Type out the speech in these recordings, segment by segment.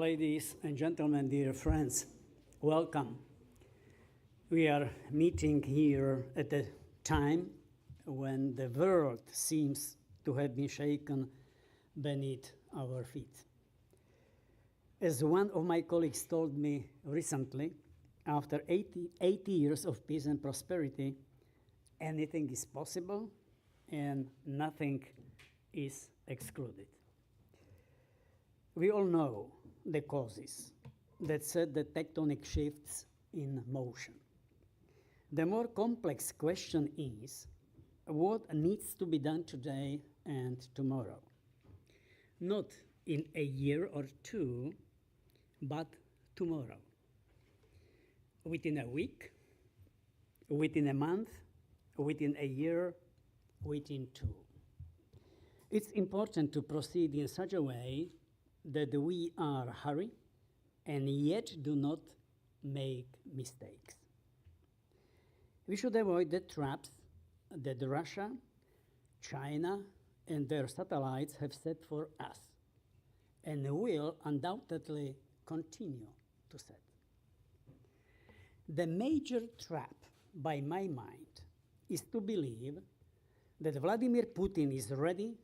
Ladies and gentlemen, dear friends, welcome. We are meeting here at a time when the world seems to have been shaken beneath our feet. As one of my colleagues told me recently, after 80 years of peace and prosperity, anything is possible and nothing is excluded. We all know the causes that set the tectonic shifts in motion. The more complex question is, what needs to be done today and tomorrow? Not in a year or two, but tomorrow. Within a week, within a month, within a year, within two. It's important to proceed in such a way that we are hurry and yet do not make mistakes. We should avoid the traps that Russia, China, and their satellites have set for us and will undoubtedly continue to set. The major trap, by my mind, is to believe that Vladimir Putin is ready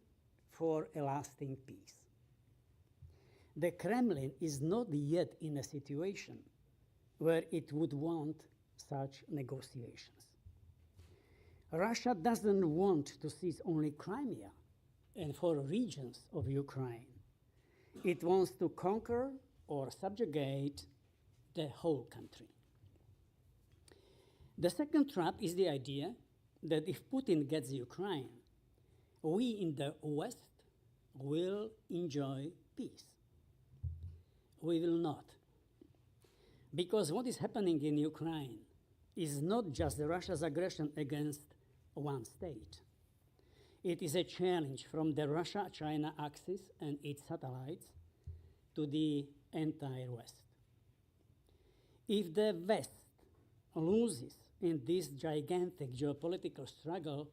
for a lasting peace. The Kremlin is not yet in a situation where it would want such negotiations. Russia doesn't want to seize only Crimea and 4 regions of Ukraine. It wants to conquer or subjugate the whole country. The second trap is the idea that if Putin gets Ukraine, we in the West will enjoy peace. We will not. Because what is happening in Ukraine is not just Russia's aggression against one state. It is a challenge from the Russia-China axis and its satellites to the entire West. If the West loses in this gigantic geopolitical struggle,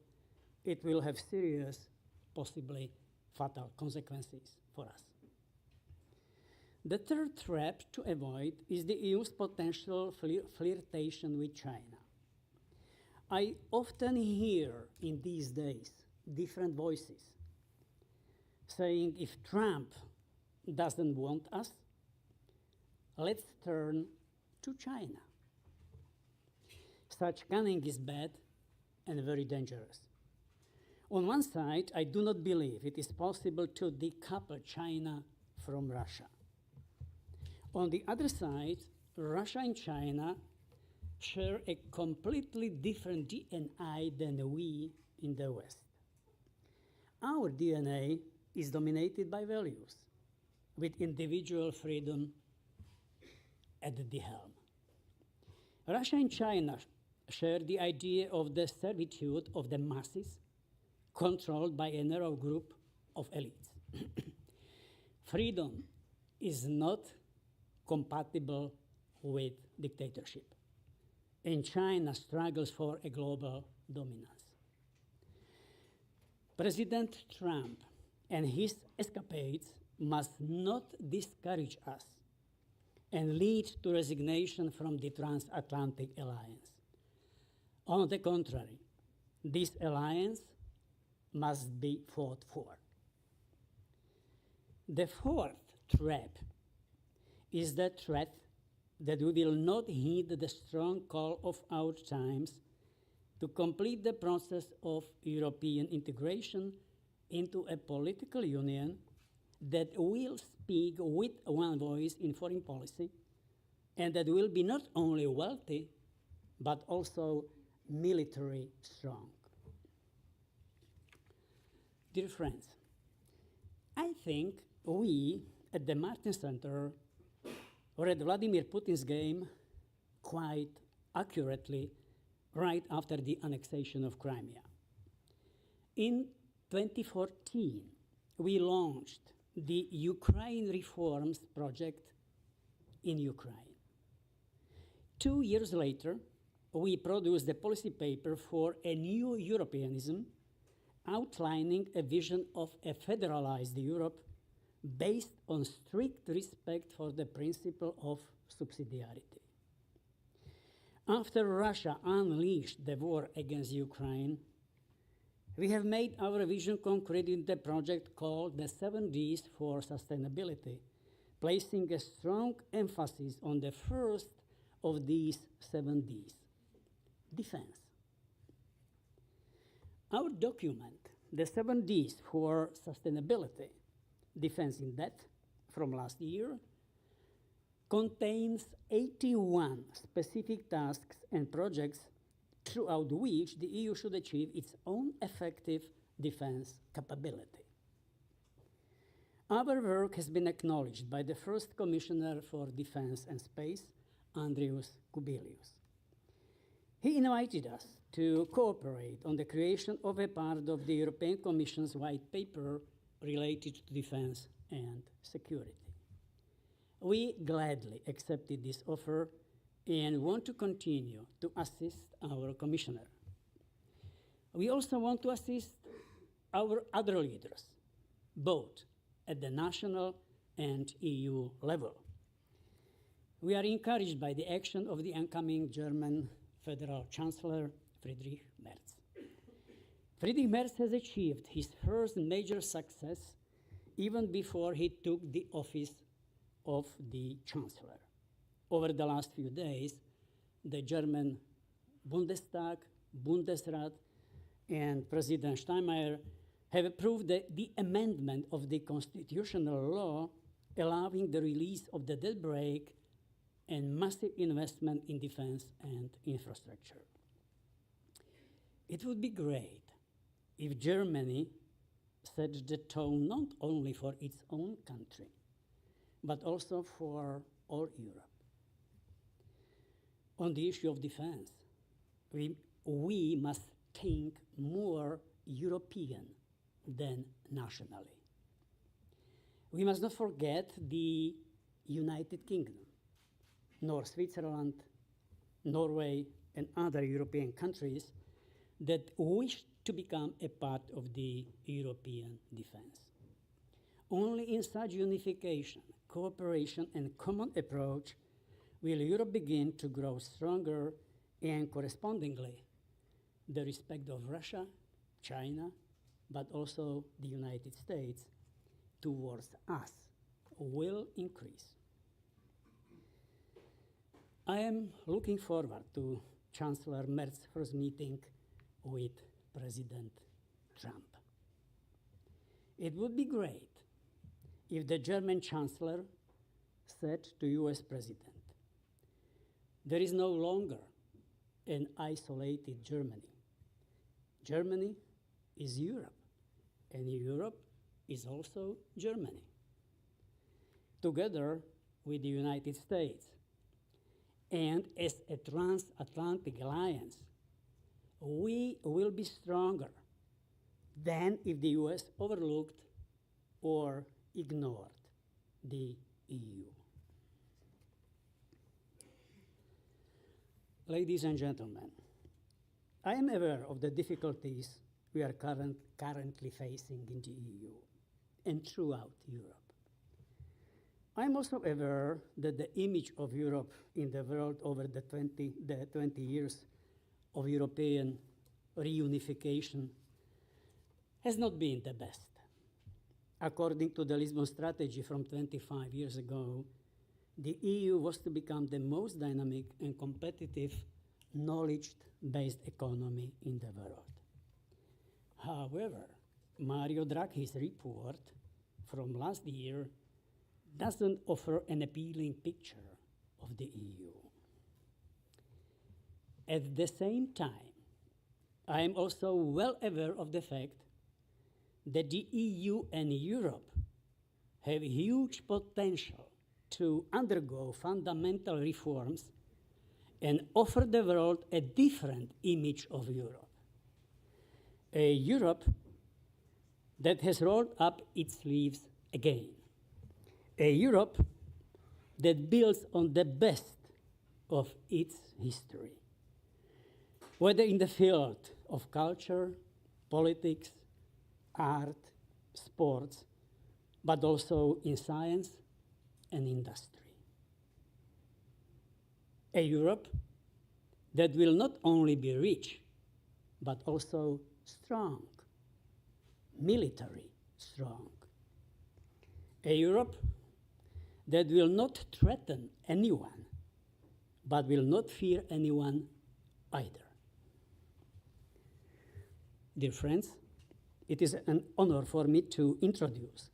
it will have serious, possibly fatal consequences for us. The third trap to avoid is the EU's potential flirtation with China. I often hear in these days different voices saying if Trump doesn't want us, let's turn to China. Such cunning is bad and very dangerous. On one side, I do not believe it is possible to decouple China from Russia. On the other side, Russia and China share a completely different DNA than we in the West. Our DNA is dominated by values, with individual freedom at the helm. Russia and China share the idea of the servitude of the masses controlled by a narrow group of elites. Freedom is not compatible with dictatorship, and China struggles for a global dominance. President Trump and his escapades must not discourage us and lead to resignation from the transatlantic alliance. On the contrary, this alliance must be fought for. The fourth trap is the threat that we will not heed the strong call of our times to complete the process of European integration into a political union that will speak with one voice in foreign policy and that will be not only wealthy, but also military strong. Dear friends, I think we at the Martin Center read Vladimir Putin's game quite accurately right after the annexation of Crimea. In 2014, we launched the Ukraine Reforms Project in Ukraine. 2 years later, we produced a policy paper for a new Europeanism outlining a vision of a federalized Europe based on strict respect for the principle of subsidiarity. After Russia unleashed the war against Ukraine, we have made our vision concrete in the project called the 7Ds for Sustainability, placing a strong emphasis on the first of these 7Ds, defense. Our document, the 7Ds for Sustainability, Defense in Depth, from last year, contains 81 specific tasks and projects throughout which the EU should achieve its own effective defense capability. Our work has been acknowledged by the first Commissioner for Defense and Space, Andrius Kubilius. He invited us to cooperate on the creation of a part of the European Commission's white paper related to defense and security. We gladly accepted this offer and want to continue to assist our Commissioner. We also want to assist our other leaders, both at the national and EU level. We are encouraged by the action of the incoming German Federal Chancellor, Friedrich Merz. Friedrich Merz has achieved his first major success even before he took the office of the Chancellor. Over the last few days, the German Bundestag, Bundesrat, and President Steinmeier have approved the amendment of the constitutional law allowing the release of the debt brake and massive investment in defense and infrastructure. It would be great if Germany set the tone not only for its own country, but also for all Europe. On the issue of defense, we must think more European than nationally. We must not forget the United Kingdom, nor Switzerland, Norway, and other European countries that wish to become a part of the European defense. Only in such unification, cooperation, and common approach will Europe begin to grow stronger and correspondingly the respect of Russia, China, but also the United States towards us will increase. I am looking forward to Chancellor Merz's first meeting with President Trump. It would be great if the German Chancellor said to US President, there is no longer an isolated Germany. Germany is Europe, and Europe is also Germany. Together with the United States, and as a transatlantic alliance, we will be stronger than if the US overlooked or ignored the EU. Ladies and gentlemen, I am aware of the difficulties we are currently facing in the EU and throughout Europe. I am also aware that the image of Europe in the world over the 20 years of European reunification has not been the best. According to the Lisbon strategy from 25 years ago, the EU was to become the most dynamic and competitive knowledge-based economy in the world. However, Mario Draghi's report from last year doesn't offer an appealing picture of the EU. At the same time, I am also well aware of the fact that the EU and Europe have huge potential to undergo fundamental reforms and offer the world a different image of Europe. A Europe that has rolled up its sleeves again. A Europe that builds on the best of its history. Whether in the field of culture, politics, art, sports, but also in science and industry. A Europe that will not only be rich, but also strong, military strong. A Europe that will not threaten anyone, but will not fear anyone either. Dear friends, it is an honor for me to introduce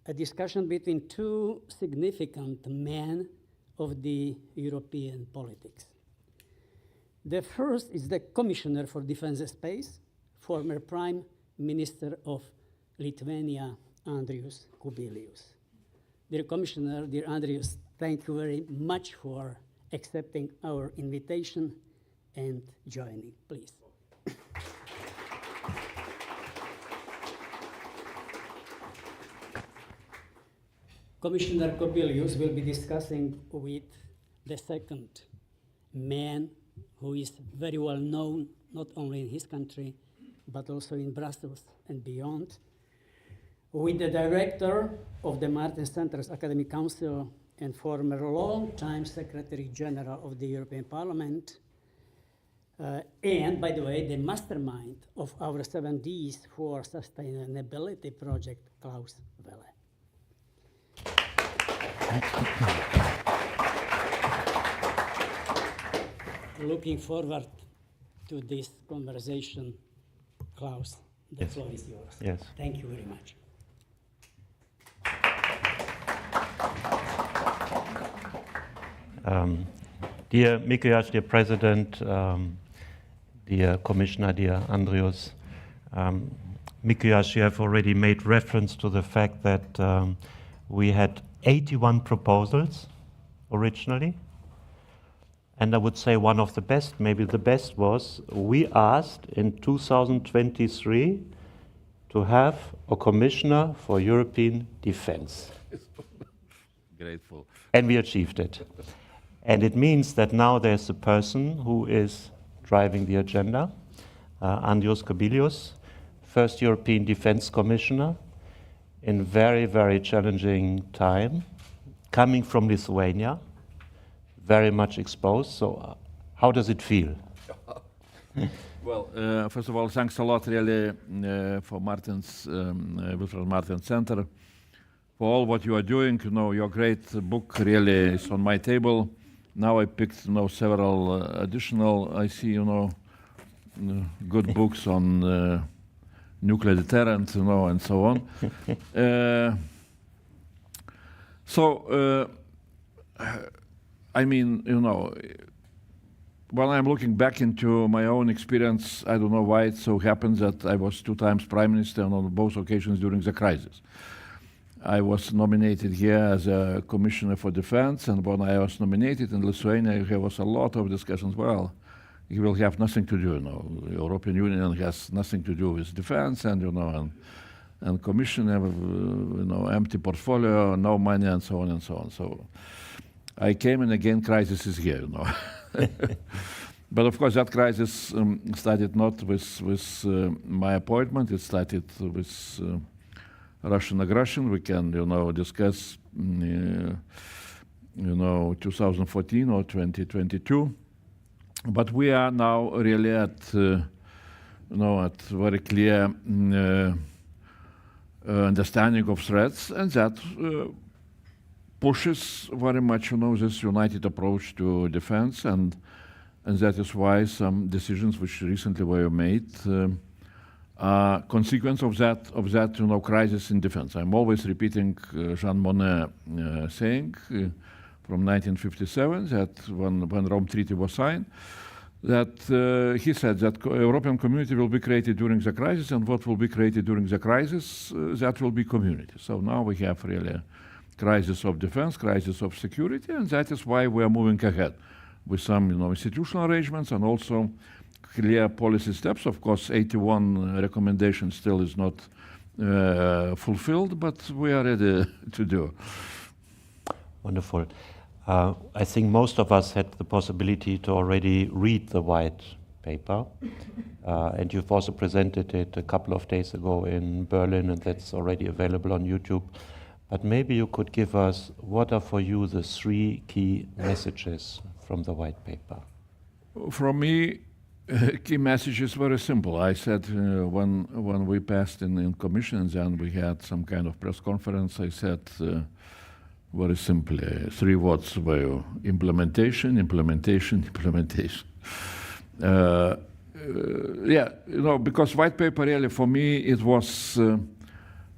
a discussion between two significant men of the European politics. The first is the Commissioner for Defense and Space, former Prime Minister of Lithuania, Andrius Kubilius. Dear Commissioner, dear Andrius, thank you very much for accepting our invitation and joining, please. Commissioner Kubilius will be discussing with the second man who is very well known, not only in his country, but also in Brussels and beyond, with the director of the Martin Center's Academic Council and former long-time Secretary General of the European Parliament, and, by the way, the mastermind of our 7Ds for Sustainability project, Klaus Welle. Looking forward to this conversation. Klaus, the floor is yours. Yes. Thank you very much. Dear Mikyas, dear President, dear Commissioner, dear Andrius, Mikyas, you have already made reference to the fact that we had 81 proposals originally. And I would say one of the best, maybe the best, was we asked in 2023 to have a commissioner for European defense. Grateful. And we achieved it. And it means that now there's a person who is driving the agenda, Andrius Kubilius, first European Defense Commissioner, in very, very challenging time, coming from Lithuania, very much exposed. So how does it feel? Well, first of all, thanks a lot really for Wilfred Martin Center, for all what you are doing. You know, your great book really is on my table. Now I picked several additional, I see, good books on nuclear deterrent, and so on. I mean, when I'm looking back into my own experience, I don't know why it so happens that I was 2 times Prime Minister, and on both occasions during the crisis. I was nominated here as a Commissioner for Defense, and when I was nominated in Lithuania, there was a lot of discussions. Well, he will have nothing to do, The European Union has nothing to do with defense, and and Commissioner, empty portfolio, no money, and so on and so on. So I came, and again, crisis is here, But of course, that crisis started not with my appointment. It started with Russian aggression. We can, discuss, 2014 or 2022. But we are now really at very clear understanding of threats, and that pushes very much, this united approach to defense, and that is why some decisions which recently were made are consequence of that crisis in defense. I'm always repeating Jean Monnet saying from 1957 that when Rome Treaty was signed, that he said that European community will be created during the crisis, and what will be created during the crisis, that will be community. So now we have really crisis of defense, crisis of security, and that is why we are moving ahead with some institutional arrangements and also clear policy steps. Of course, 81 recommendations still is not fulfilled, but we are ready to do. Wonderful. I think most of us had the possibility to already read the white paper, and you've also presented it a couple of days ago in Berlin, and that's already available on YouTube. but maybe you could give us what are for you the 3 key messages from the white paper. From me, key message is very simple. I said when we passed in commission, and we had some kind of press conference, I said very simply 3 words were implementation, implementation, implementation. Yeah, because white paper really for me it was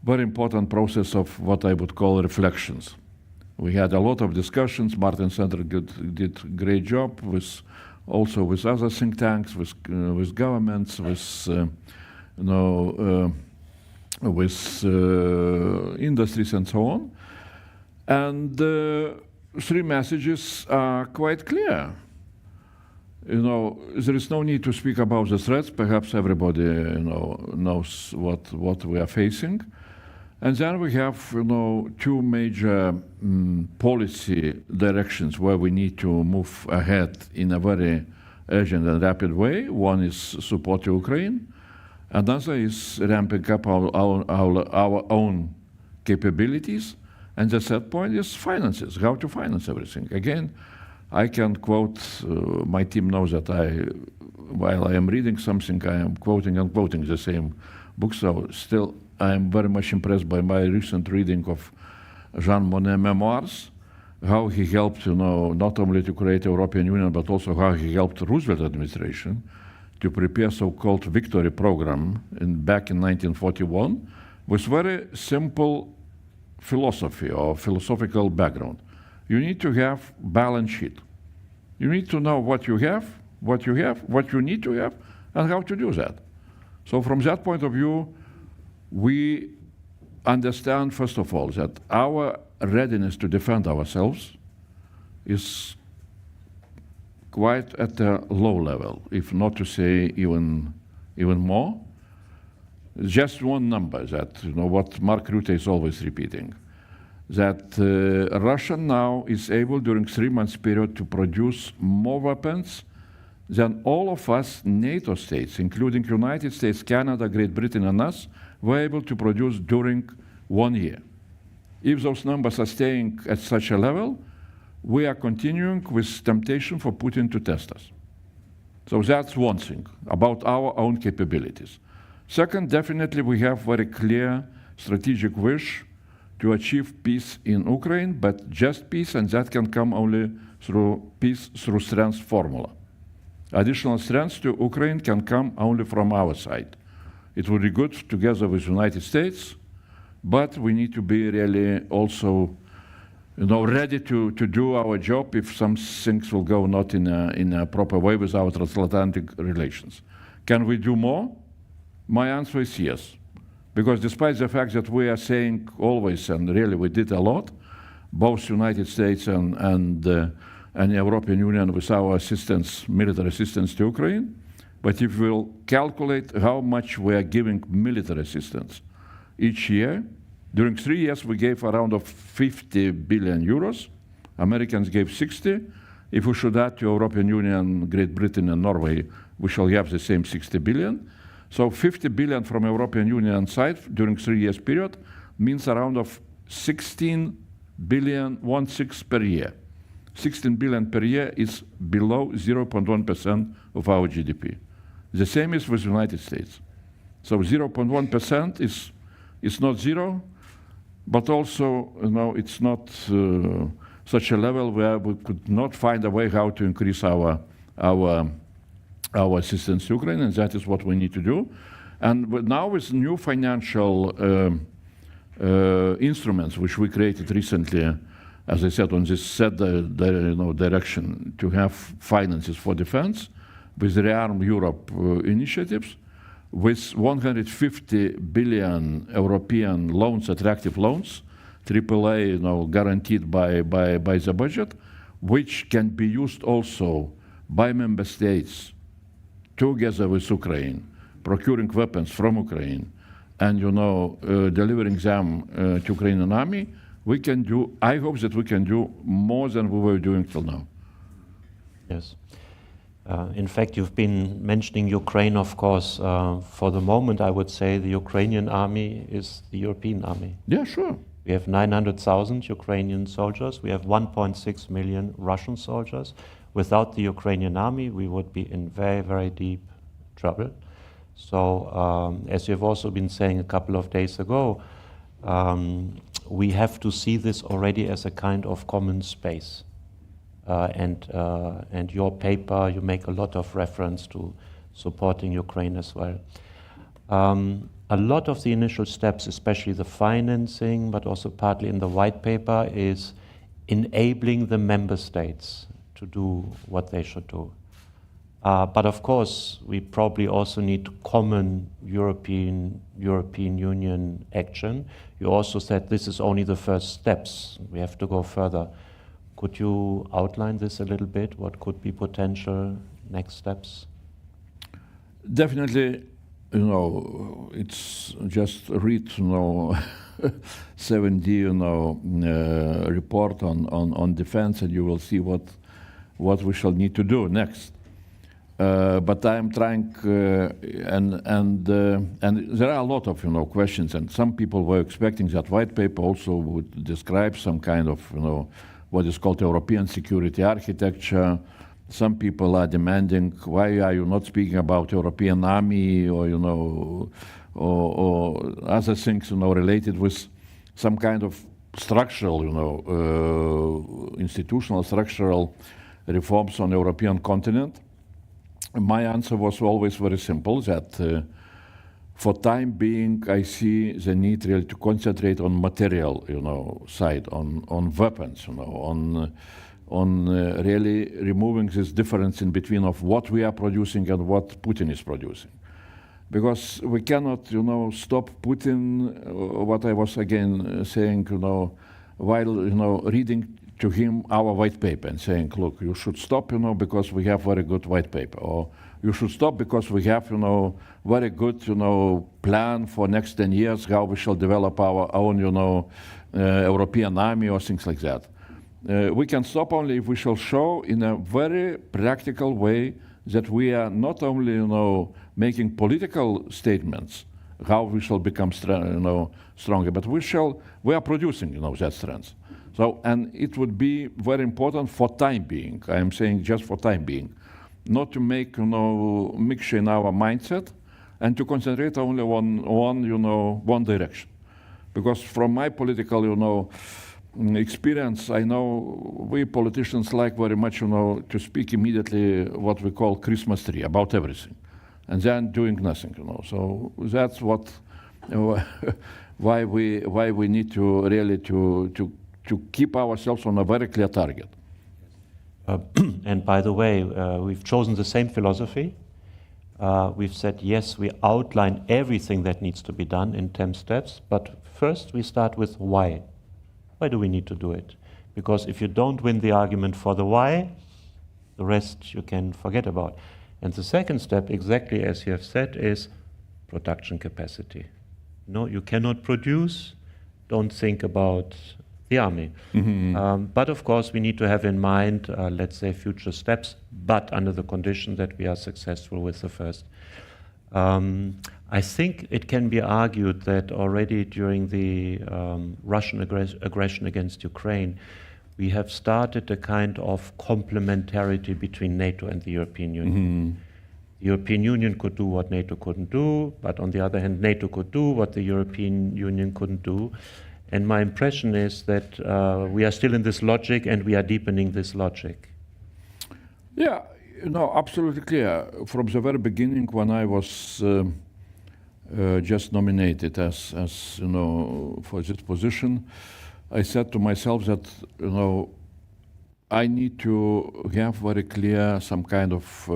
very important process of what I would call reflections. We had a lot of discussions. Martin Center did a great job also with other think tanks, with governments, with industries and so on. And 3 messages are quite clear. There is no need to speak about the threats. Perhaps everybody knows what we are facing. And then we have 2 major policy directions where we need to move ahead in a very urgent and rapid way. One is support Ukraine. Another is ramping up our own capabilities. And the third point is finances, how to finance everything. Again, I can quote, my team knows that while I am reading something, I am quoting and quoting the same book. So still, I am very much impressed by my recent reading of Jean Monnet memoirs, how he helped, not only to create the European Union, but also how he helped Roosevelt administration to prepare so-called victory program back in 1941 with very simple philosophy or philosophical background. You need to have balance sheet. You need to know what you have, what you need to have, and how to do that. So from that point of view, we understand, first of all, that our readiness to defend ourselves is quite at a low level, if not to say even more. Just one number that, what Mark Rutte is always repeating, that Russia now is able during 3 months period to produce more weapons than all of us NATO states, including United States, Canada, Great Britain, and us, were able to produce during 1 year. If those numbers are staying at such a level, we are continuing with temptation for Putin to test us. So that's one thing about our own capabilities. Second, definitely we have very clear strategic wish to achieve peace in Ukraine, but just peace, and that can come only through peace through strength formula. Additional strength to Ukraine can come only from our side. It would be good together with the United States, but we need to be really also ready to do our job if some things will go not in a proper way with our transatlantic relations. Can we do more? My answer is yes. Because despite the fact that we are saying always, and really we did a lot, both United States and European Union with our assistance, military assistance to Ukraine, but if we'll calculate how much we are giving military assistance each year, during 3 years we gave around 50 billion euros. Americans gave 60. If we should add to European Union, Great Britain and Norway, we shall have the same 60 billion. So 50 billion from European Union side during 3 years period means around 16 billion, 1/6 per year. 16 billion per year is below 0.1% of our GDP. The same is with the United States. So 0.1% is not zero, but also it's not such a level where we could not find a way how to increase our assistance to Ukraine, and that is what we need to do. And now with new financial instruments, which we created recently, as I said, on this set direction to have finances for defense, with Rearm Europe initiatives, with 150 billion European loans, attractive loans, AAA, guaranteed by the budget, which can be used also by member states together with Ukraine, procuring weapons from Ukraine, and delivering them to Ukrainian army. We can do. I hope that we can do more than we were doing till now. Yes. In fact, you've been mentioning Ukraine, of course. For the moment, I would say the Ukrainian army is the European army. Yeah, sure. We have 900,000 Ukrainian soldiers. We have 1.6 million Russian soldiers. Without the Ukrainian army, we would be in very, very deep trouble. So, as you've also been saying a couple of days ago, we have to see this already as a kind of common space. And your paper, you make a lot of reference to supporting Ukraine as well. A lot of the initial steps, especially the financing, but also partly in the white paper, is enabling the member states to do what they should do. But of course, we probably also need common European Union action. You also said this is only the first steps. We have to go further. Could you outline this a little bit? What could be potential next steps? Definitely, it's just read, 7D, report on defense, and you will see what we shall need to do next. But I am trying, and there are a lot of questions, and some people were expecting that white paper also would describe some kind of what is called European security architecture. Some people are demanding, why are you not speaking about European army or other things related with some kind of structural, institutional structural reforms on European continent. My answer was always very simple, that for time being, I see the need really to concentrate on material, side, on weapons, on really removing this difference in between of what we are producing and what Putin is producing. Because we cannot, stop Putin, what I was again saying, while, reading to him our white paper and saying, look, you should stop, because we have very good white paper, or you should stop because we have, very good, plan for next 10 years, how we shall develop our own, European army or things like that. We can stop only if we shall show in a very practical way that we are not only, making political statements, how we shall become stronger, but we are producing, that strength. So, and it would be very important for time being. I am saying just for time being, not to make mixture in our mindset, and to concentrate only on one direction. Because from my political experience, I know we politicians like very much to speak immediately what we call Christmas tree about everything, and then doing nothing. So that's what why we need to really to keep ourselves on a very clear target. And by the way, we've chosen the same philosophy. We've said, yes, we outline everything that needs to be done in 10 steps, but first we start with why. Why do we need to do it? Because if you don't win the argument for the why, the rest you can forget about. And the second step, exactly as you have said, is production capacity. No, you cannot produce, don't think about the army. Mm-hmm. But of course, we need to have in mind, let's say, future steps, but under the condition that we are successful with the first. I think it can be argued that already during the Russian aggression against Ukraine, we have started a kind of complementarity between NATO and the European Union. Mm-hmm. The European Union could do what NATO couldn't do, but on the other hand, NATO could do what the European Union couldn't do. And my impression is that we are still in this logic, and we are deepening this logic. Yeah, absolutely clear. From the very beginning, when I was just nominated as for this position, I said to myself that I need to have very clear some kind of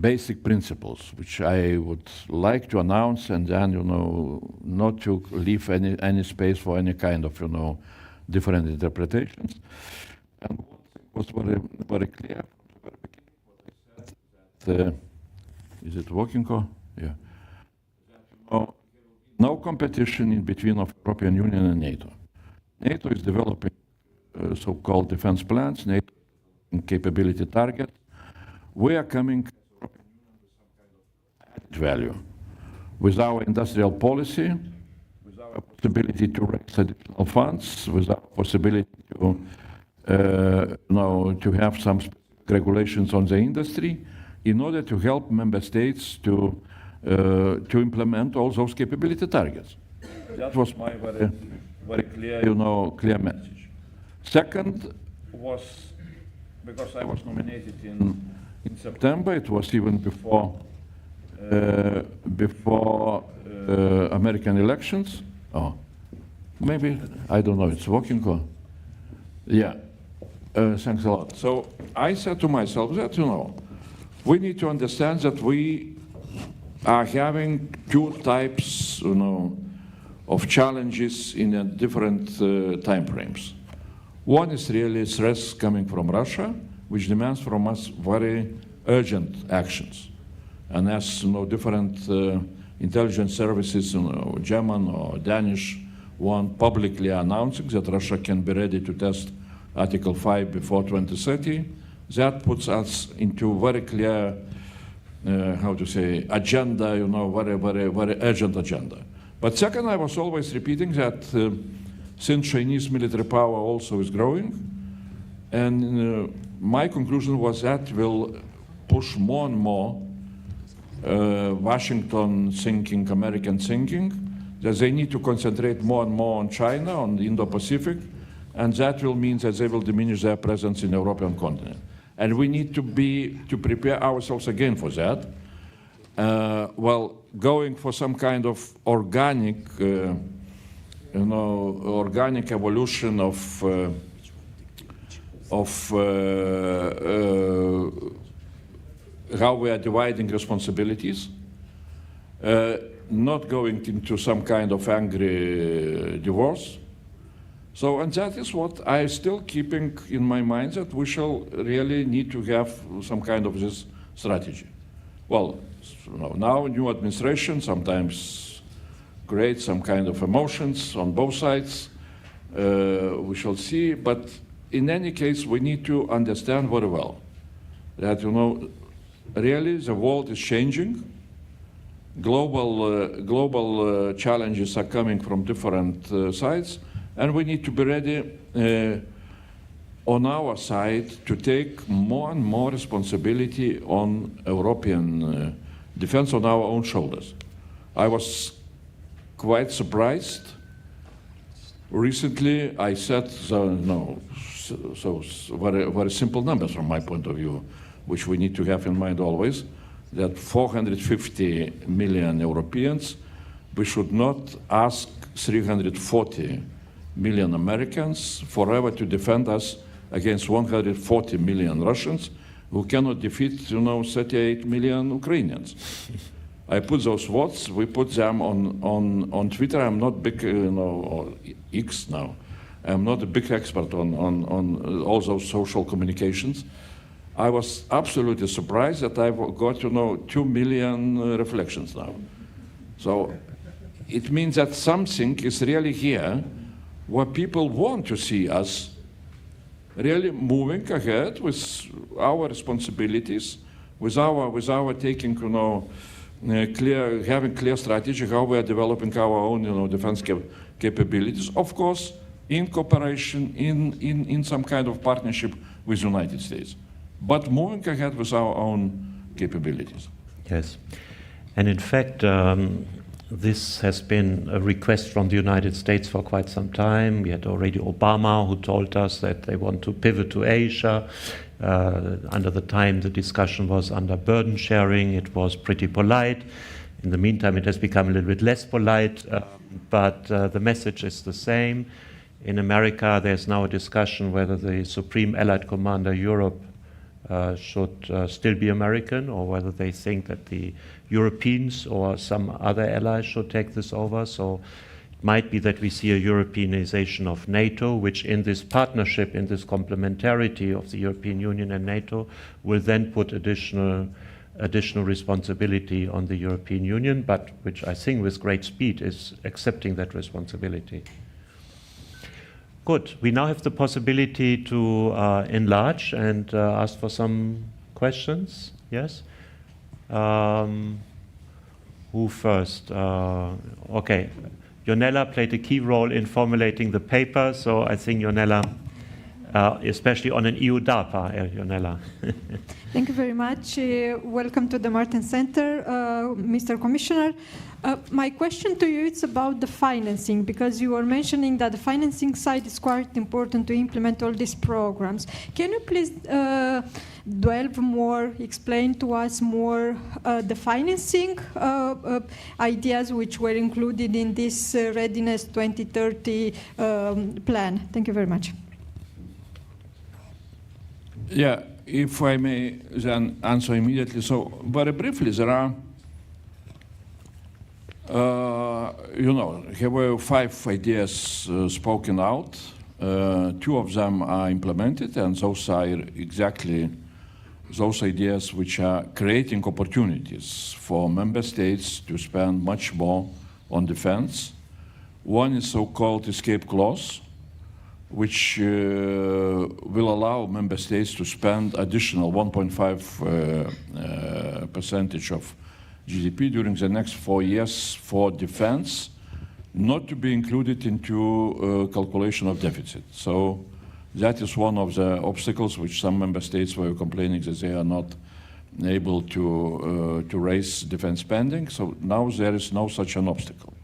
basic principles, which I would like to announce, and then not to leave any space for any kind of different interpretations. And what was very very clear from the very beginning, what I said, that is it working or yeah? That, no competition in between of European Union and NATO. NATO is developing so-called defense plans. NATO capability target, we are coming as European Union with some kind of added value. With our industrial policy, with our possibility to raise additional funds, with our possibility to to have some regulations on the industry, in order to help member states to implement all those capability targets. That was my very clear, clear message. Second was, because I was nominated in September, it was even before American elections. Oh, maybe, I don't know, it's working or? Yeah, thanks a lot. So I said to myself that, we need to understand that we are having two types, of challenges in different time frames. One is really threats coming from Russia, which demands from us very urgent actions. And as different intelligence services, German or Danish, one publicly announcing that Russia can be ready to test Article 5 before 2030, that puts us into very clear, agenda, very urgent agenda. But second, I was always repeating that since Chinese military power also is growing, and my conclusion was that will push more and more Washington thinking, American thinking, that they need to concentrate more and more on China, on the Indo-Pacific, and that will mean that they will diminish their presence in the European continent. And we need to prepare ourselves again for that. Going for some kind of organic, organic evolution of how we are dividing responsibilities, not going into some kind of angry divorce. So, and that is what I still keeping in my mind, that we shall really need to have some kind of this strategy. Well, now new administration sometimes creates some kind of emotions on both sides. We shall see, but in any case, we need to understand very well that, really the world is changing. Global challenges are coming from different sides, and we need to be ready on our side to take more and more responsibility on European defense on our own shoulders. I was quite surprised. Recently, I said, very simple numbers from my point of view, which we need to have in mind always, that 450 million Europeans, we should not ask 340 million Americans forever to defend us against 140 million Russians who cannot defeat, 38 million Ukrainians. I put those words, we put them on Twitter. I'm not big, or X now. I'm not a big expert on all those social communications. I was absolutely surprised that I've got, 2 million reflections now. So it means that something is really here where people want to see us really moving ahead with our responsibilities, with our taking, having clear strategy, how we are developing our own, defense capabilities. Of course, in cooperation, in some kind of partnership with the United States, but moving ahead with our own capabilities. Yes, and in fact, this has been a request from the United States for quite some time. We had already Obama, who told us that they want to pivot to Asia. Under the time the discussion was under burden sharing, it was pretty polite. In the meantime, it has become a little bit less polite, but the message is the same. In America, there's now a discussion whether the Supreme Allied Commander Europe should still be American, or whether they think that the Europeans or some other allies should take this over. So it might be that we see a Europeanization of NATO, which in this partnership, in this complementarity of the European Union and NATO, will then put additional responsibility on the European Union, but which I think with great speed is accepting that responsibility. Good. We now have the possibility to enlarge and ask for some questions. Yes? Who first? Okay. Jonella played a key role in formulating the paper, so I think Jonella, especially on an EU DARPA, Jonella. Thank you very much. Welcome to the Martin Center, Mr. Commissioner. My question to you is about the financing, because you were mentioning that the financing side is quite important to implement all these programs. Can you please delve more, explain to us more the financing ideas which were included in this Readiness 2030 plan? Thank you very much. Yeah, if I may then answer immediately. So very briefly, there are, here were 5 ideas spoken out. 2 of them are implemented, and those are exactly those ideas which are creating opportunities for member states to spend much more on defense. One is so-called escape clause, which will allow member states to spend additional 1.5 percentage of GDP during the next 4 years for defense, not to be included into calculation of deficit. So that is one of the obstacles which some member states were complaining that they are not able to raise defense spending. So now there is no such an obstacle.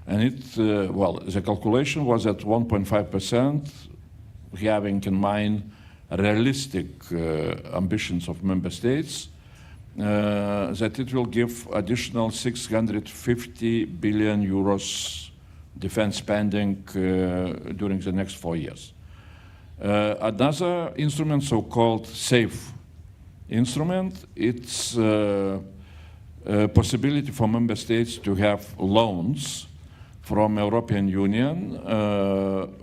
And the calculation was at 1.5%, having in mind realistic ambitions of member states, that it will give additional 650 billion euros defense spending during the next 4 years. Another instrument, so-called SAFE instrument, it's a possibility for member states to have loans from European Union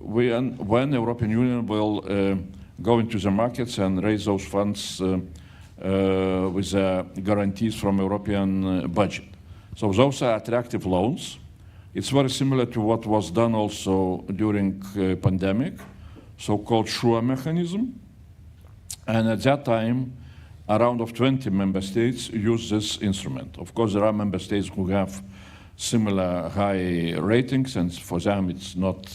when European Union will go into the markets and raise those funds with guarantees from European budget. So those are attractive loans. It's very similar to what was done also during pandemic, so-called SURE mechanism. And at that time, around of 20 member states use this instrument. Of course, there are member states who have similar high ratings, and for them it's not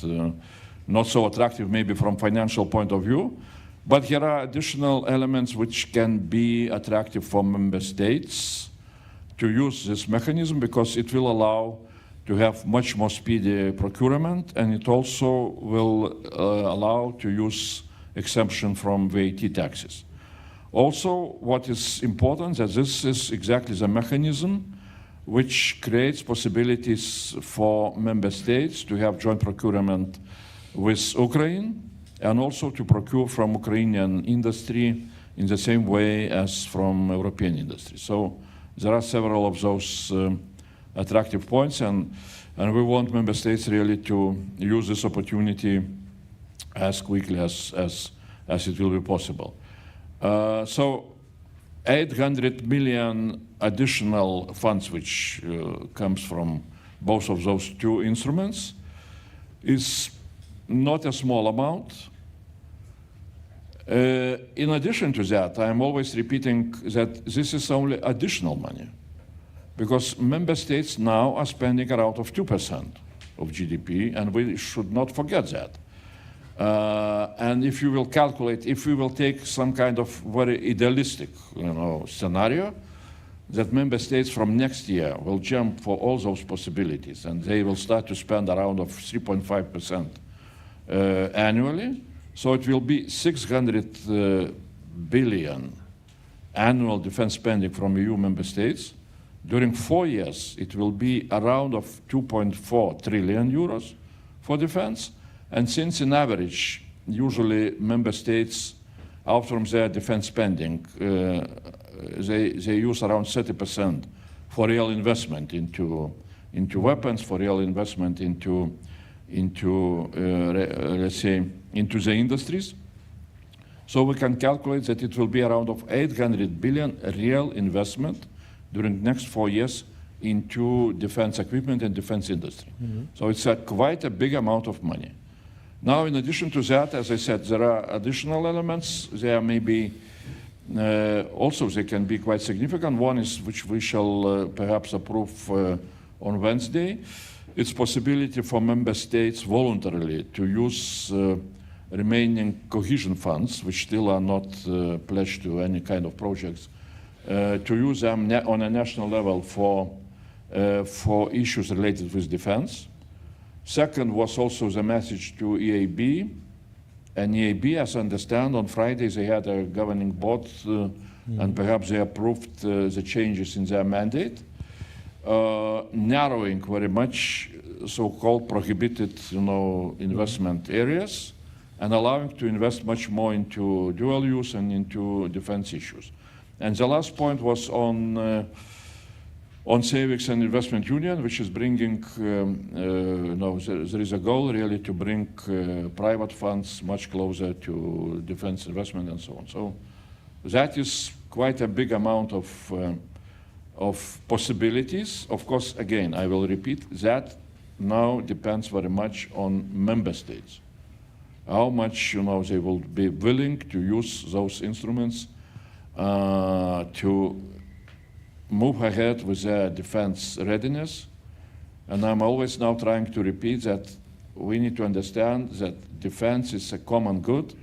so attractive maybe from financial point of view. But here are additional elements which can be attractive for member states to use this mechanism, because it will allow to have much more speedy procurement, and it also will allow to use exemption from VAT taxes. Also, what is important, that this is exactly the mechanism which creates possibilities for member states to have joint procurement with Ukraine, and also to procure from Ukrainian industry in the same way as from European industry. So there are several of those attractive points, and we want member states really to use this opportunity as quickly as it will be possible. So 800 million additional funds, which comes from both of those 2 instruments, is not a small amount. In addition to that, I'm always repeating that this is only additional money, because member states now are spending around of 2% of GDP, and we should not forget that. And if you will calculate, if we will take some kind of very idealistic, scenario, that member states from next year will jump for all those possibilities, and they will start to spend around of 3.5% annually. So it will be 600 billion annual defense spending from EU member states. During 4 years, it will be around of 2.4 trillion euros for defense. And since in average, usually member states, out from their defense spending, they use around 30% for real investment into weapons, for real investment into let's say, into the industries. So we can calculate that it will be around of 800 billion real investment during the next 4 years into defense equipment and defense industry. Mm-hmm. So it's quite a big amount of money. Now, in addition to that, as I said, there are additional elements. There may be also they can be quite significant. One is which we shall perhaps approve on Wednesday. It's possibility for member states voluntarily to use remaining cohesion funds, which still are not pledged to any kind of projects, to use them on a national level for issues related with defense. Second was also the message to EAB. And EAB, as I understand, on Friday they had a governing board and perhaps they approved the changes in their mandate, narrowing very much so-called prohibited, investment areas and allowing to invest much more into dual use and into defense issues. And the last point was on savings and investment union, which is bringing, there is a goal really to bring private funds much closer to defense investment and so on. So that is quite a big amount of possibilities. Of course, again, I will repeat, that now depends very much on member states. How much, they will be willing to use those instruments to move ahead with their defense readiness. And I'm always now trying to repeat that we need to understand that defense is a common good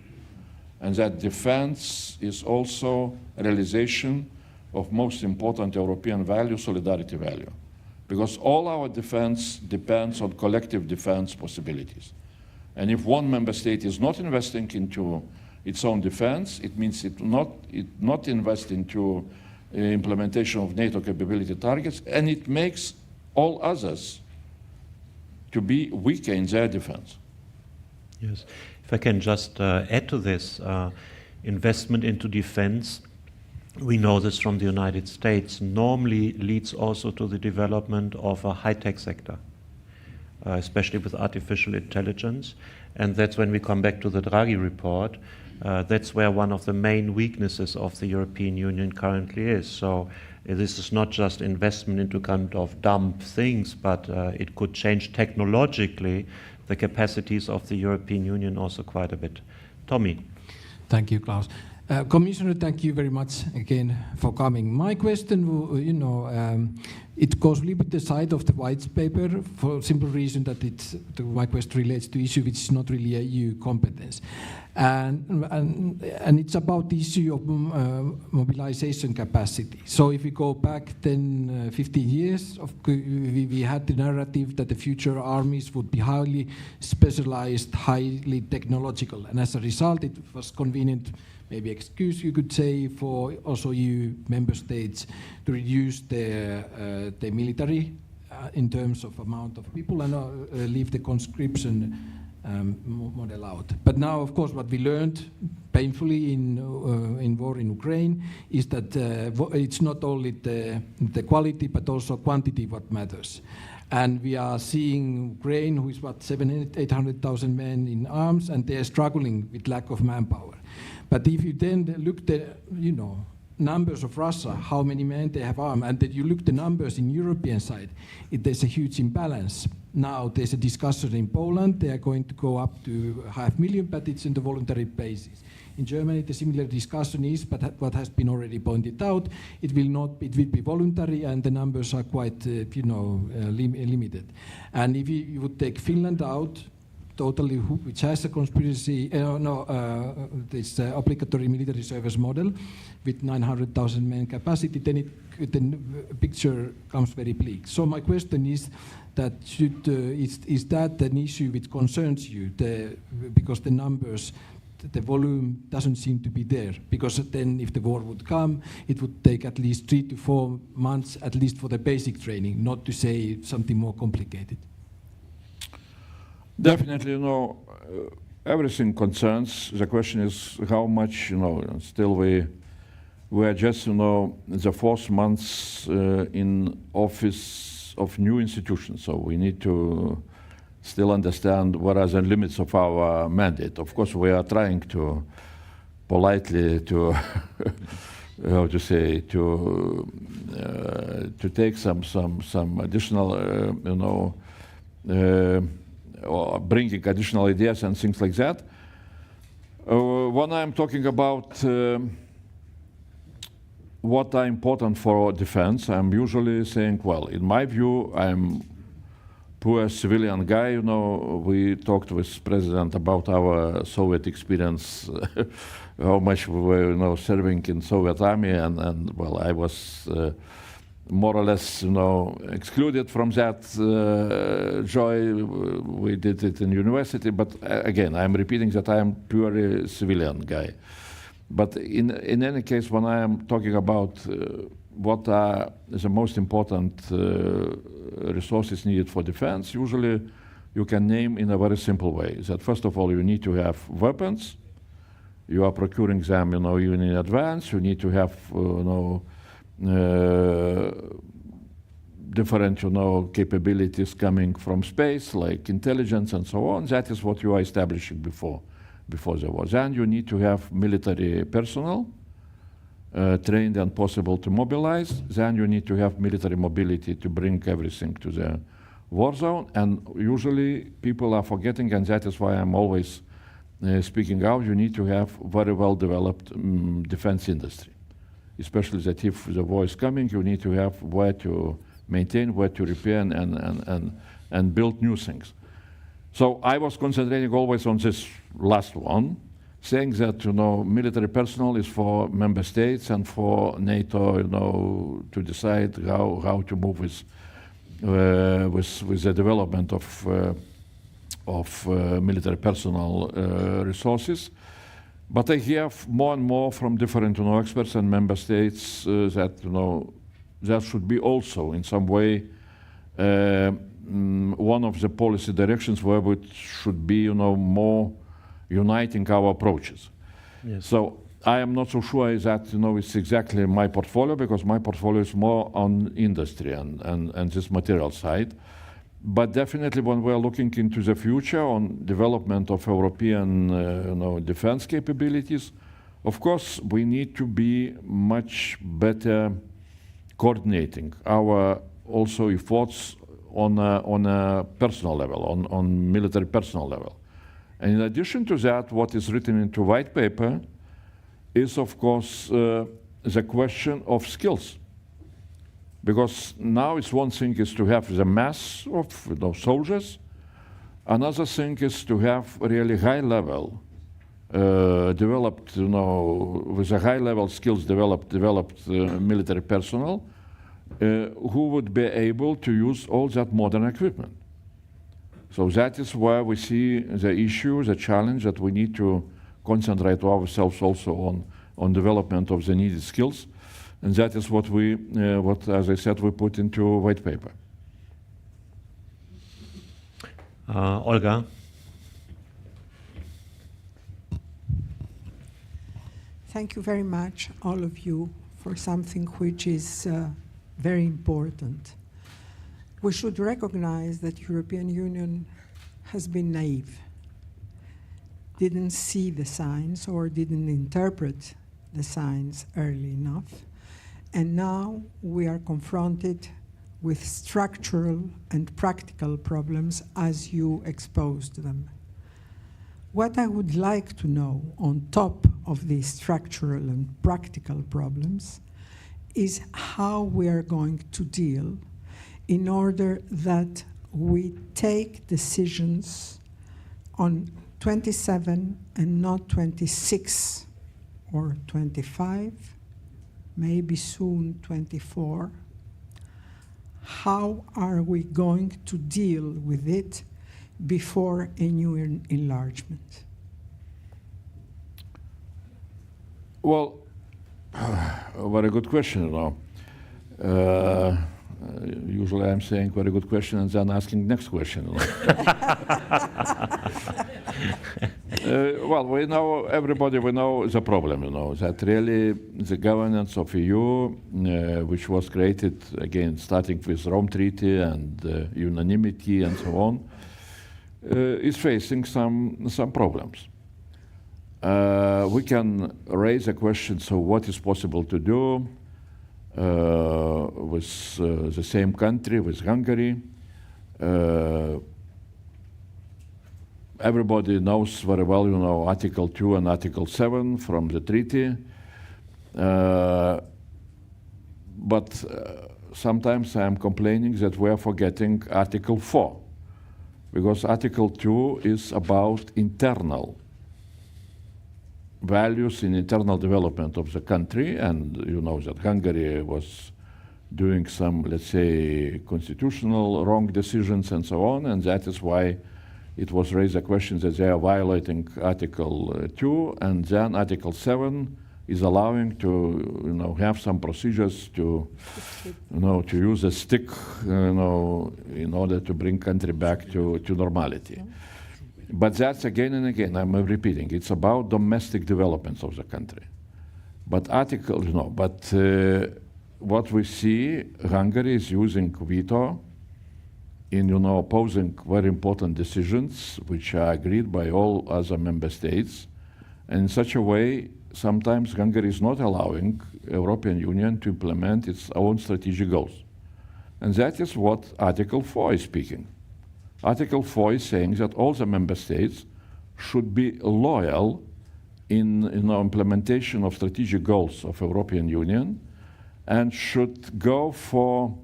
and that defense is also a realization of most important European value, solidarity value. Because all our defense depends on collective defense possibilities. And if one member state is not investing into its own defense, it means it not invest into implementation of NATO capability targets, and it makes all others to be weaker in their defense. Yes, if I can just add to this, investment into defense, we know this from the United States, normally leads also to the development of a high-tech sector, especially with artificial intelligence. And that's when we come back to the Draghi report. That's where one of the main weaknesses of the European Union currently is. So this is not just investment into kind of dumb things, but it could change technologically the capacities of the European Union also quite a bit. Tommy. Thank you, Klaus. Commissioner, thank you very much again for coming. My question, it goes a little bit the side of the white paper for a simple reason that my question relates to issue which is not really a EU competence. And it's about the issue of mobilization capacity. So if we go back 10, 15 years, we had the narrative that the future armies would be highly specialized, highly technological. And as a result, it was convenient, maybe excuse you could say, for also EU member states to reduce their military in terms of amount of people and leave the conscription model out. But now, of course, what we learned painfully in war in Ukraine is that it's not only the quality but also quantity what matters. And we are seeing Ukraine, who is 800,000 men in arms, and they are struggling with lack of manpower. But if you then look the numbers of Russia, how many men they have armed, and that you look the numbers in European side, there's a huge imbalance. Now there's a discussion in Poland, they are going to go up to 500,000, but it's in the voluntary basis. In Germany, the similar discussion is, but what has been already pointed out, it will be voluntary, and the numbers are quite, limited. And if you would take Finland out, totally, which has a conspiracy, this obligatory military service model with 900,000 men capacity, then the picture comes very bleak. So my question is that is that an issue which concerns you, because the numbers, the volume doesn't seem to be there, because then if the war would come, it would take at least 3 to 4 months, at least for the basic training, not to say something more complicated. Definitely, everything concerns. The question is how much, still we are just, the 4th month in office of new institutions. So we need to still understand what are the limits of our mandate. Of course, we are trying to politely to take some additional, or bringing additional ideas and things like that. When I'm talking about what are important for defense, I'm usually saying, well, in my view, I'm poor civilian guy. You know, we talked with President about our Soviet experience, how much we were, you know, serving in Soviet army, and well, I was more or less, you know, excluded from that joy. We did it in university, but again, I'm repeating that I am purely civilian guy. But in any case, when I am talking about what are the most important resources needed for defense, usually you can name in a very simple way. That first of all, you need to have weapons. You are procuring them, you know, even in advance. You need to have, you know, different, you know, capabilities coming from space, like intelligence and so on. That is what you are establishing before the war. Then you need to have military personnel, trained and possible to mobilize. Then you need to have military mobility to bring everything to the war zone. And usually people are forgetting, and that is why I'm always speaking out, you need to have very well developed defense industry. Especially that if the war is coming, you need to have where to maintain, where to repair, and build new things. So I was concentrating always on this last one, saying that, you know, military personnel is for member states and for NATO, you know, to decide how to move with the development of military personnel resources. But I hear more and more from different, you know, experts and member states that, you know, there should be also in some way one of the policy directions where we should be, you know, more uniting our approaches. Yes. So I am not so sure that, you know, it's exactly my portfolio, because my portfolio is more on industry and this material side. But definitely when we're looking into the future on development of European you know, defense capabilities, of course we need to be much better coordinating our also efforts on a personal level, on military personnel level. And in addition to that, what is written into white paper is of course the question of skills. Because now it's one thing is to have the mass of, you know, soldiers. Another thing is to have really high level developed, you know, with a high level skills developed military personnel who would be able to use all that modern equipment. So that is where we see the issue, the challenge, that we need to concentrate ourselves also on development of the needed skills. And that is what we, as I said, we put into white paper. Olga. Thank you very much, all of you, for something which is very important. We should recognize that European Union has been naive, didn't see the signs or didn't interpret the signs early enough. And now we are confronted with structural and practical problems as you exposed them. What I would like to know on top of these structural and practical problems is how we are going to deal in order that we take decisions on 27 and not 26 or 25, maybe soon 24. How are we going to deal with it before a new enlargement? Well, a very good question, you know. Usually I'm saying very good question and then asking next question. You know. Well, we know, everybody, we know the problem, you know, that really the governance of EU, which was created, again, starting with Rome Treaty and unanimity and so on, is facing some problems. We can raise a question, so what is possible to do with the same country, with Hungary? everybody knows very well, you know, Article 2 and Article 7 from the treaty. But sometimes I am complaining that we are forgetting Article 4, because Article 2 is about internal values in internal development of the country, and you know that Hungary was doing some, let's say, constitutional wrong decisions and so on, and that is why it was raised a question that they are violating Article 2, and then Article 7 is allowing to, you know, have some procedures to, you know, to use a stick, you know, in order to bring country back to normality. But that's again and again, I'm repeating, it's about domestic developments of the country. But article, you know, but what we see, Hungary is using veto in, you know, opposing very important decisions which are agreed by all other member states. And in such a way, sometimes Hungary is not allowing European Union to implement its own strategic goals. And that is what Article 4 is speaking. Article 4 is saying that all the member states should be loyal in, you know, implementation of strategic goals of European Union, and should go for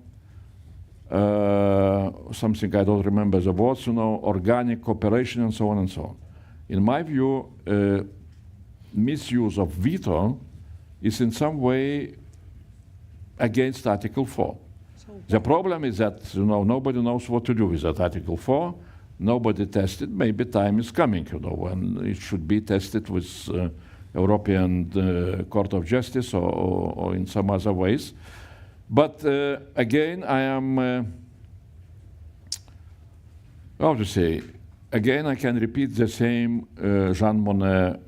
something, I don't remember the words, you know, organic cooperation and so on and so on. In my view, misuse of veto is in some way against Article 4. The problem is that, you know, nobody knows what to do with that Article 4. Nobody tested. Maybe time is coming, you know, when it should be tested with European Court of Justice or in some other ways. But again, I am, how to say, again, I can repeat the same Jean Monnet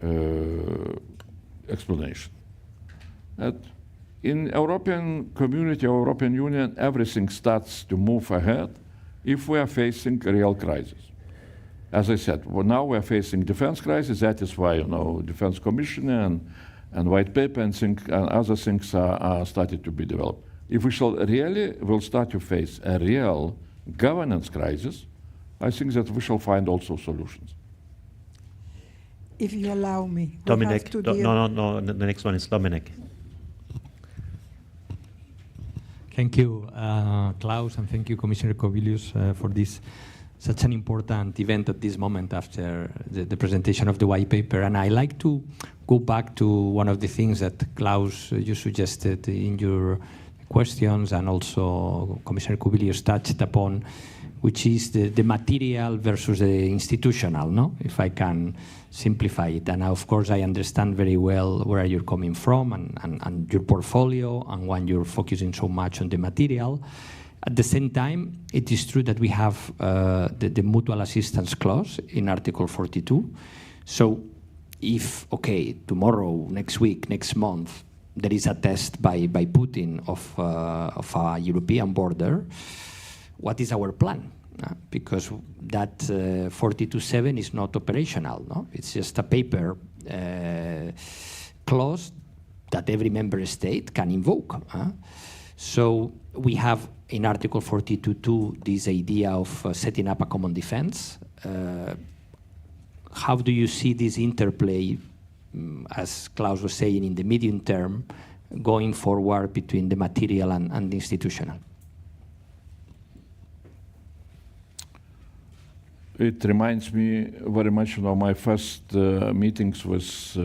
explanation. That in European community or European Union, everything starts to move ahead if we are facing a real crisis. As I said, well, now we are facing defense crisis. That is why, you know, defense commissioner and white paper and other things are started to be developed. If we will start to face a real governance crisis, I think that we shall find also solutions. If you allow me, Dominic, no, the next one is Dominic. Thank you, Klaus, and thank you, Commissioner Kubilius, for this such an important event at this moment after the presentation of the white paper. And I like to go back to one of the things that, Klaus, you suggested in your questions, and also Commissioner Kubilius touched upon, which is the material versus the institutional, no? If I can simplify it. And of course, I understand very well where you're coming from and your portfolio and when you're focusing so much on the material. At the same time, it is true that we have the mutual assistance clause in Article 42. So if, okay, tomorrow, next week, next month, there is a test by Putin of a European border, what is our plan? Because that 42.7 is not operational, no? It's just a paper clause that every member state can invoke. So we have in Article 42.2 this idea of setting up a common defense. How do you see this interplay, as Klaus was saying, in the medium term, going forward between the material and the institutional? It reminds me very much of my first meetings with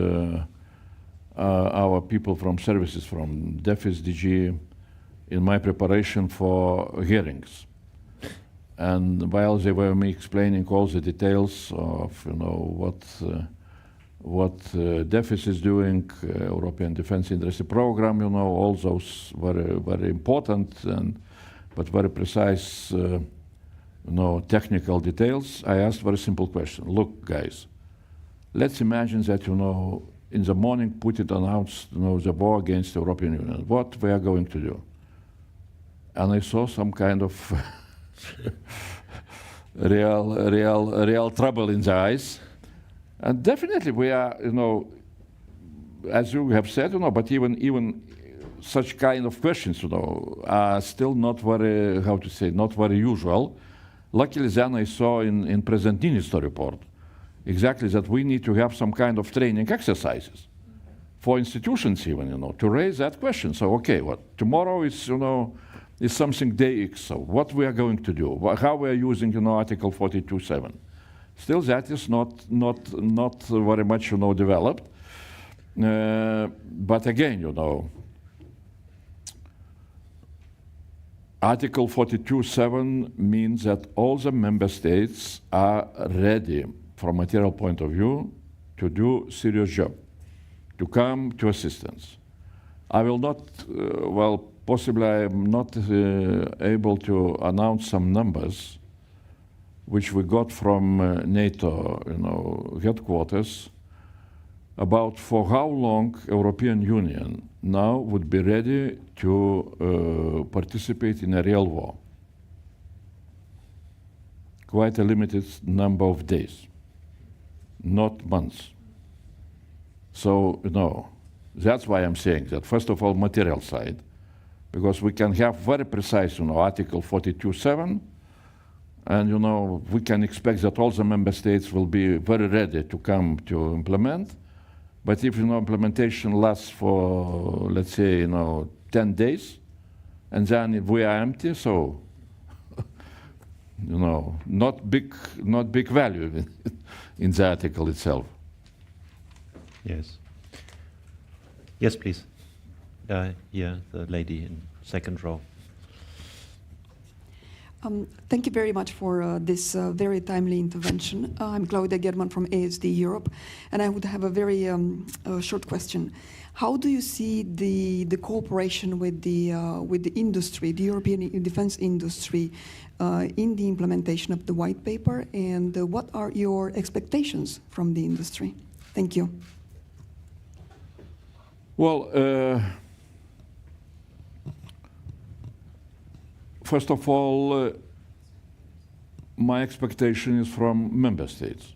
our people from services, from DEFIS DG, in my preparation for hearings. And while they were me explaining all the details of, you know, what DEFIS is doing, European Defense Industry Program, you know, all those very, very important but very precise, you know, technical details, I asked a very simple question. Look, guys, let's imagine that, you know, in the morning Putin announced, you know, the war against the European Union. What we are going to do? And I saw some kind of real trouble in the eyes. And definitely we are, you know, as you have said, you know, but even such kind of questions, you know, are still not very, how to say, not very usual. Luckily then I saw in President Niinistö report, exactly that we need to have some kind of training exercises for institutions even, to raise that question. So, okay, what tomorrow is, is something day X. So what we are going to do? How we are using, Article 42.7? Still, that is not very much, developed. But again, Article 42.7 means that all the member states are ready, from a material point of view, to do serious job, to come to assistance. I will not, possibly I am not able to announce some numbers which we got from NATO, headquarters, about for how long European Union now would be ready to participate in a real war. Quite a limited number of days, not months. So, that's why I'm saying that, first of all, material side, because we can have very precise, Article 42.7, and, we can expect that all the member states will be very ready to come to implement. But if, implementation lasts for, let's say, 10 days, and then if we are empty, so, not big value in the article itself. Yes. Yes, please. Here, the lady in second row. Thank you very much for this very timely intervention. I'm Claudia German from ASD Europe, and I would have a very short question. How do you see the cooperation with the industry, the European defense industry, in the implementation of the white paper, and what are your expectations from the industry? Thank you. Well, first of all, my expectation is from member states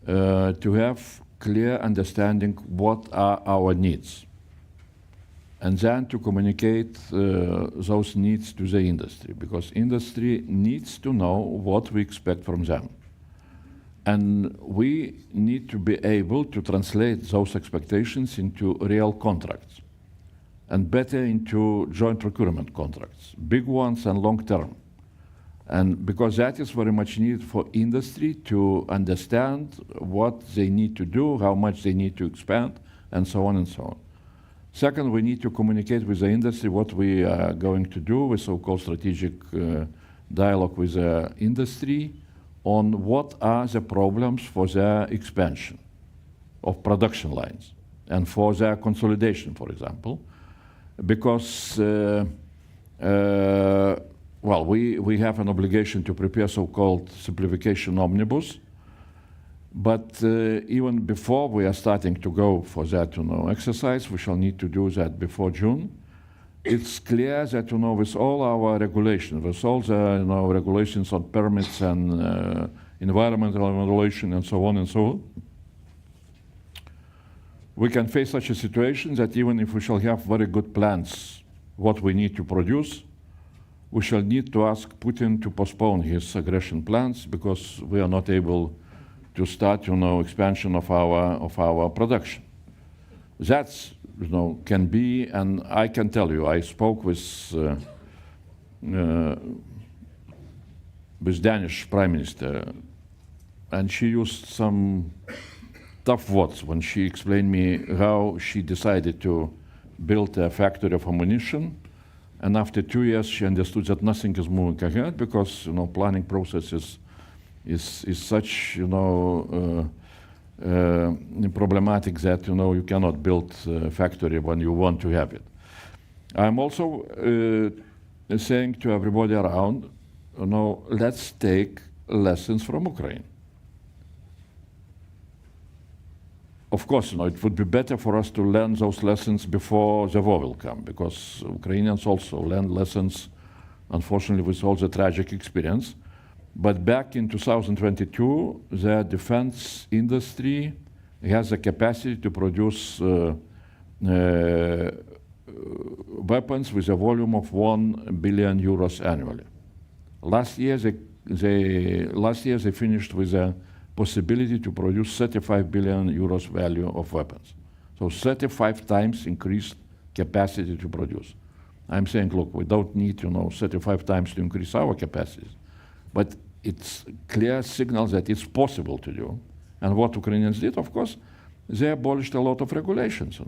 to have clear understanding what are our needs, and then to communicate those needs to the industry, because industry needs to know what we expect from them. And we need to be able to translate those expectations into real contracts, and better into joint procurement contracts, big ones and long-term. And because that is very much needed for industry to understand what they need to do, how much they need to expand, and so on and so on. Second, we need to communicate with the industry what we are going to do with so-called strategic dialogue with the industry on what are the problems for their expansion of production lines and for their consolidation, for example. Because, we have an obligation to prepare so-called simplification omnibus, but even before we are starting to go for that exercise, we shall need to do that before June. It's clear that with all our regulations, with all the regulations on permits and environmental regulation and so on, we can face such a situation that even if we shall have very good plans, what we need to produce, we shall need to ask Putin to postpone his aggression plans because we are not able to start, expansion of our production. That's, can be, and I can tell you, I spoke with Danish Prime Minister, and she used some tough words when she explained me how she decided to build a factory of ammunition, and after 2 years she understood that nothing is moving ahead because planning process is such problematic that you cannot build a factory when you want to have it. I'm also saying to everybody around, let's take lessons from Ukraine. Of course, it would be better for us to learn those lessons before the war will come, because Ukrainians also learned lessons, unfortunately, with all the tragic experience. But back in 2022, the defense industry has the capacity to produce weapons with a volume of 1 billion euros annually. Last year they finished with possibility to produce 35 billion euros value of weapons. So 35 times increased capacity to produce. I'm saying, look, we don't need, 35 times to increase our capacities, but it's clear signal that it's possible to do. And what Ukrainians did, of course, they abolished a lot of regulations,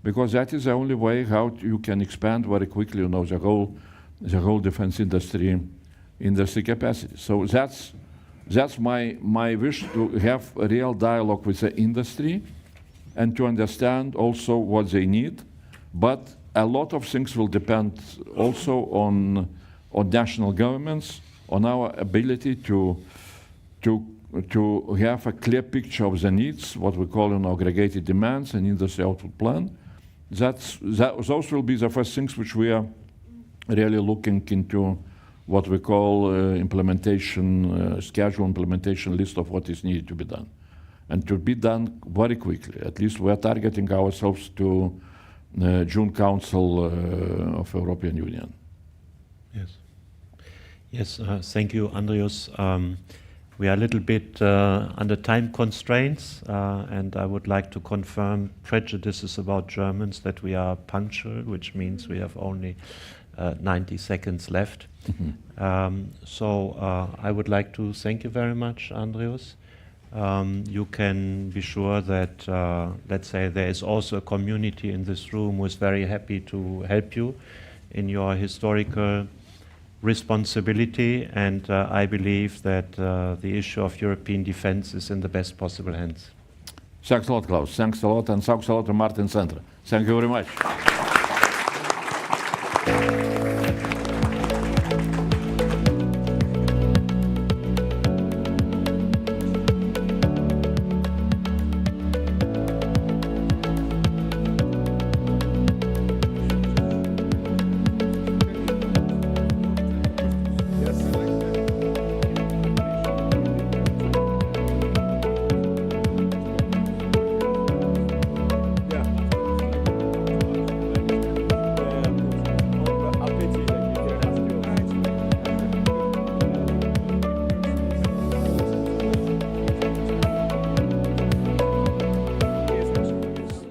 because that is the only way how you can expand very quickly, the whole defense industry capacity. So that's my wish, to have a real dialogue with the industry and to understand also what they need. But a lot of things will depend also on national governments, on our ability to have a clear picture of the needs, what we call aggregated demands and industry output plan. Those will be the first things which we are really looking into, what we call schedule implementation list of what is needed to be done. And to be done very quickly. At least we are targeting ourselves to June Council of European Union. Yes. Yes, thank you, Andrius. We are a little bit under time constraints, and I would like to confirm prejudices about Germans that we are punctual, which means we have only 90 seconds left. So I would like to thank you very much, Andrius. You can be sure that, let's say, there is also a community in this room who is very happy to help you in your historical responsibility, and I believe that the issue of European defense is in the best possible hands. Thanks a lot, Klaus. Thanks a lot, and thanks a lot to Martin Center. Thank you very much.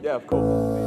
Yeah, of course.